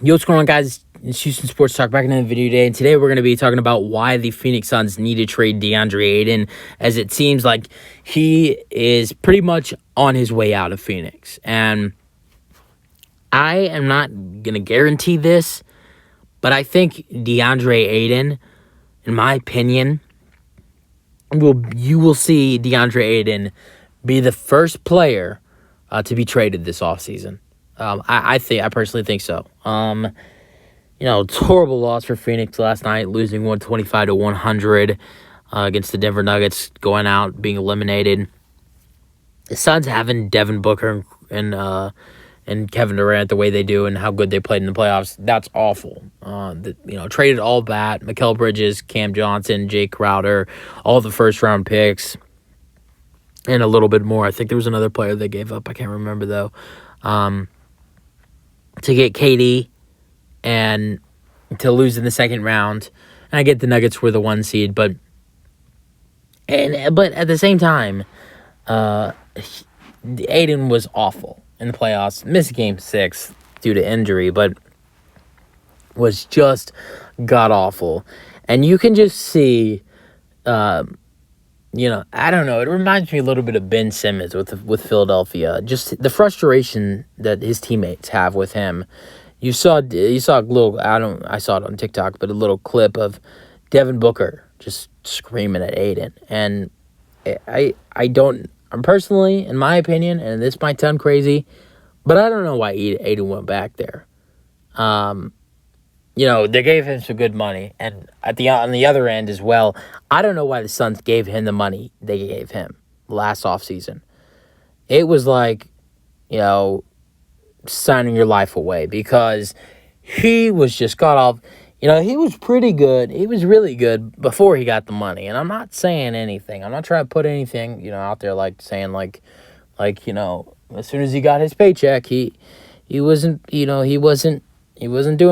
Yo, what's going on, guys? It's Houston Sports Talk back in the video today, and today we're going to be talking about why the Phoenix Suns need to trade Deandre Ayton, as it seems like he is pretty much on his way out of Phoenix. And I am not going to guarantee this, but I think Deandre Ayton, in my opinion, you will see Deandre Ayton be the first player to be traded this offseason. I personally think so. It's a horrible loss for Phoenix last night, losing 125-100 against the Denver Nuggets, going out, being eliminated. The Suns having Devin Booker and Kevin Durant the way they do and how good they played in the playoffs, that's awful. Traded all that, Mikal Bridges, Cam Johnson, Jay Crowder, all the first-round picks, and a little bit more. I think there was another player they gave up. I can't remember, though. To get KD and to lose in the second round. And I get the Nuggets were the 1 seed, but at the same time, Ayton was awful in the playoffs. Missed Game 6 due to injury, but was just god-awful. And you can just see, I don't know. It reminds me a little bit of Ben Simmons with Philadelphia. Just the frustration that his teammates have with him. I saw it on TikTok, but a little clip of Devin Booker just screaming at Ayton. And I'm personally, in my opinion, and this might sound crazy, but I don't know why Ayton went back there. They gave him some good money, and on the other end as well, I don't know why the Suns gave him the money they gave him last offseason. It was like, signing your life away, because he was just got off. He was pretty good. He was really good before he got the money, and I'm not saying anything. I'm not trying to put anything, out there like saying as soon as he got his paycheck, he wasn't doing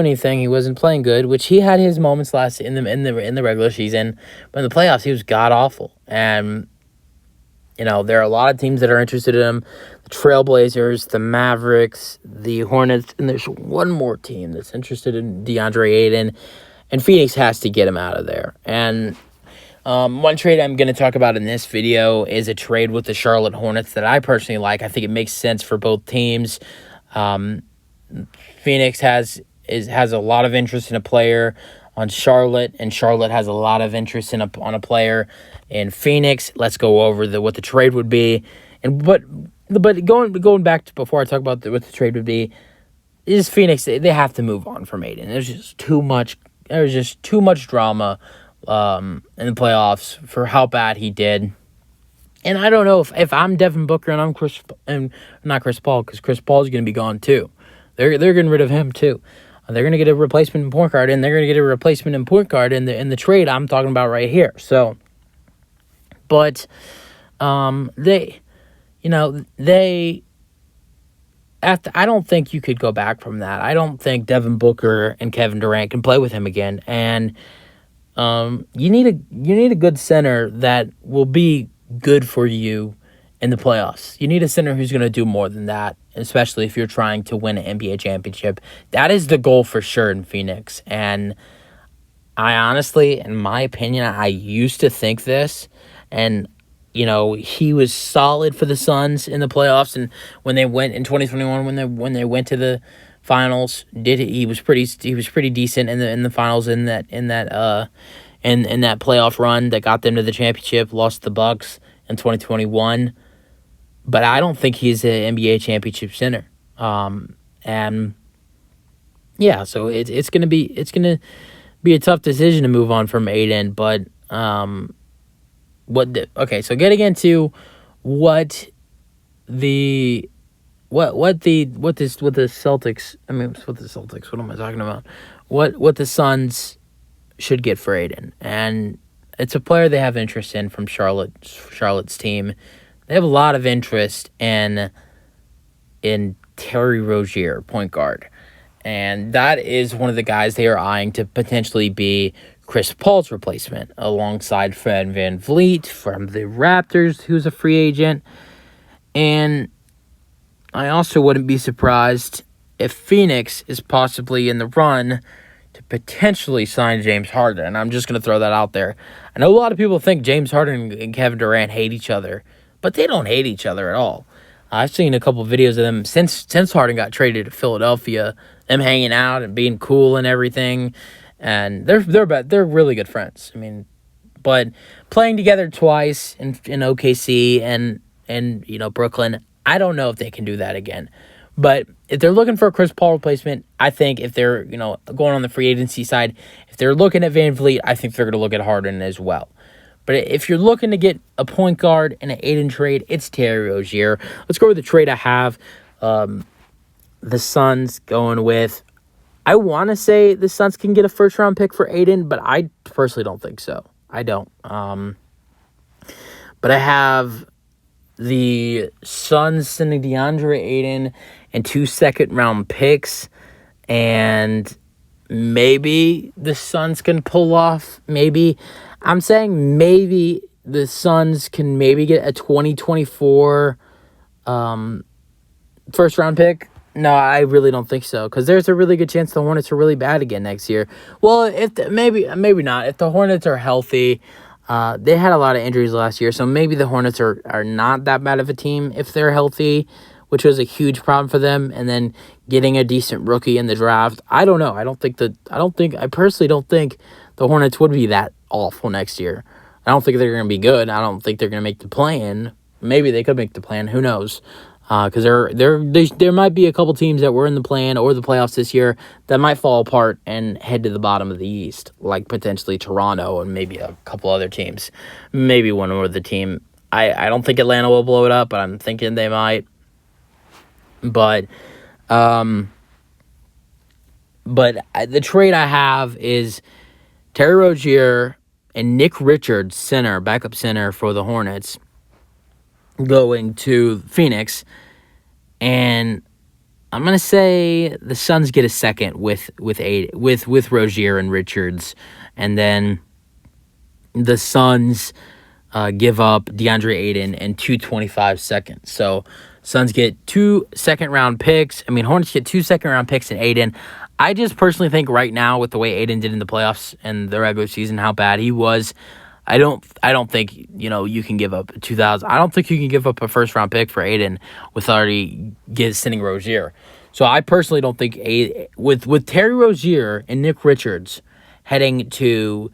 anything. He wasn't playing good, which he had his moments last in the regular season, but in the playoffs he was god awful. And there are a lot of teams that are interested in him: the Trailblazers, the Mavericks, the Hornets, and there's one more team that's interested in DeAndre Ayton, and Phoenix has to get him out of there. And one trade I'm going to talk about in this video is a trade with the Charlotte Hornets that I personally like. I think it makes sense for both teams. Phoenix has a lot of interest in a player on Charlotte, and Charlotte has a lot of interest on a player in Phoenix. Let's go over what the trade would be, but going back to before I talk about what the trade would be, is Phoenix, they have to move on from Ayton. There's just too much drama in the playoffs for how bad he did. And I don't know if I'm Devin Booker and I'm not Chris Paul, because Chris Paul's going to be gone too. They're getting rid of him too. They're going to get a replacement in point guard, and they're going to get a replacement in point guard in the trade I'm talking about right here. So, but I don't think you could go back from that. I don't think Devin Booker and Kevin Durant can play with him again. And you need a good center that will be good for you in the playoffs. You need a center who's going to do more than that, especially if you're trying to win an NBA championship. That is the goal for sure in Phoenix. And I honestly, in my opinion, I used to think this. And, he was solid for the Suns in the playoffs. And when they went in 2021, when they went to the finals, he was pretty decent in the finals in that playoff run that got them to the championship. Lost the Bucks in 2021. But I don't think he's an NBA championship center. So it's gonna be a tough decision to move on from Ayton. But so getting into what the Celtics. What am I talking about? What the Suns should get for Ayton, and it's a player they have interest in from Charlotte's team. They have a lot of interest in Terry Rozier, point guard. And that is one of the guys they are eyeing to potentially be Chris Paul's replacement, alongside Fred VanVleet from the Raptors, who's a free agent. And I also wouldn't be surprised if Phoenix is possibly in the run to potentially sign James Harden. And I'm just going to throw that out there. I know a lot of people think James Harden and Kevin Durant hate each other, but they don't hate each other at all. I've seen a couple of videos of them since Harden got traded to Philadelphia, them hanging out and being cool and everything. And they're really good friends. I mean, but playing together twice in OKC and Brooklyn, I don't know if they can do that again. But if they're looking for a Chris Paul replacement, I think if they're going on the free agency side, if they're looking at VanVleet, I think they're going to look at Harden as well. But if you're looking to get a point guard in an Ayton trade, it's Terry Rozier. Let's go with the trade I have. The Suns going with, I want to say the Suns can get a first-round pick for Ayton, but I personally don't think so. I don't. But I have the Suns sending Deandre Ayton and 2 second-round picks, and maybe the Suns can pull off, I'm saying maybe the Suns can maybe get a 2024 first-round pick. No, I really don't think so, because there's a really good chance the Hornets are really bad again next year. Well, maybe not. If the Hornets are healthy, they had a lot of injuries last year, so maybe the Hornets are not that bad of a team if they're healthy, which was a huge problem for them. And then getting a decent rookie in the draft, I don't know. I personally don't think the Hornets would be that awful next year. I don't think they're going to be good. I don't think they're going to make the play-in. Maybe they could make the play-in. Who knows? Because there might be a couple teams that were in the play-in or the playoffs this year that might fall apart and head to the bottom of the East, like potentially Toronto and maybe a couple other teams. Maybe one more the team. I don't think Atlanta will blow it up, but I'm thinking they might. But the trade I have is Terry Rozier and Nick Richards, backup center for the Hornets, going to Phoenix, and I'm gonna say the Suns get a second with Rozier and Richards, and then the Suns give up DeAndre Ayton and 225 seconds. So Suns get 2 second-round picks. Hornets get 2 second-round picks and Ayton. I just personally think right now, with the way Ayton did in the playoffs and the regular season, how bad he was, I don't think you can give up 2,000. I don't think you can give up a first-round pick for Ayton with already sending Rozier. So I personally don't think with Terry Rozier and Nick Richards heading to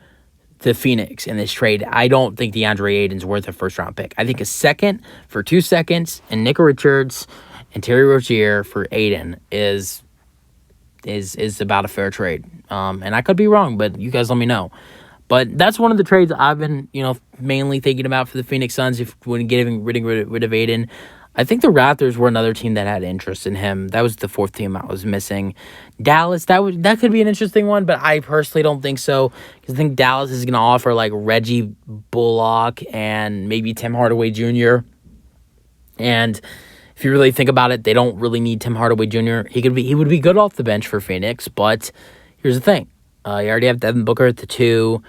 the Phoenix in this trade, I don't think DeAndre Ayton's worth a first-round pick. I think a second for 2 seconds and Nick Richards and Terry Rozier for Ayton is about a fair trade. And I could be wrong, but you guys let me know. But that's one of the trades I've been, mainly thinking about for the Phoenix Suns when getting rid of Ayton. I think the Raptors were another team that had interest in him. That was the fourth team I was missing. Dallas, that could be an interesting one, but I personally don't think so, because I think Dallas is going to offer like Reggie Bullock and maybe Tim Hardaway Jr. And if you really think about it, they don't really need Tim Hardaway Jr. He would be good off the bench for Phoenix, but here's the thing. You already have Devin Booker at the 2.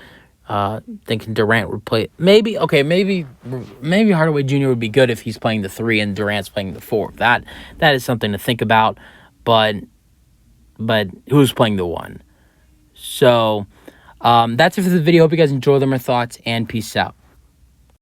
Thinking Durant would play. Maybe Hardaway Jr. would be good if he's playing the 3 and Durant's playing the 4. That is something to think about. But who's playing the 1? So that's it for the video. Hope you guys enjoyed them. My thoughts, and peace out.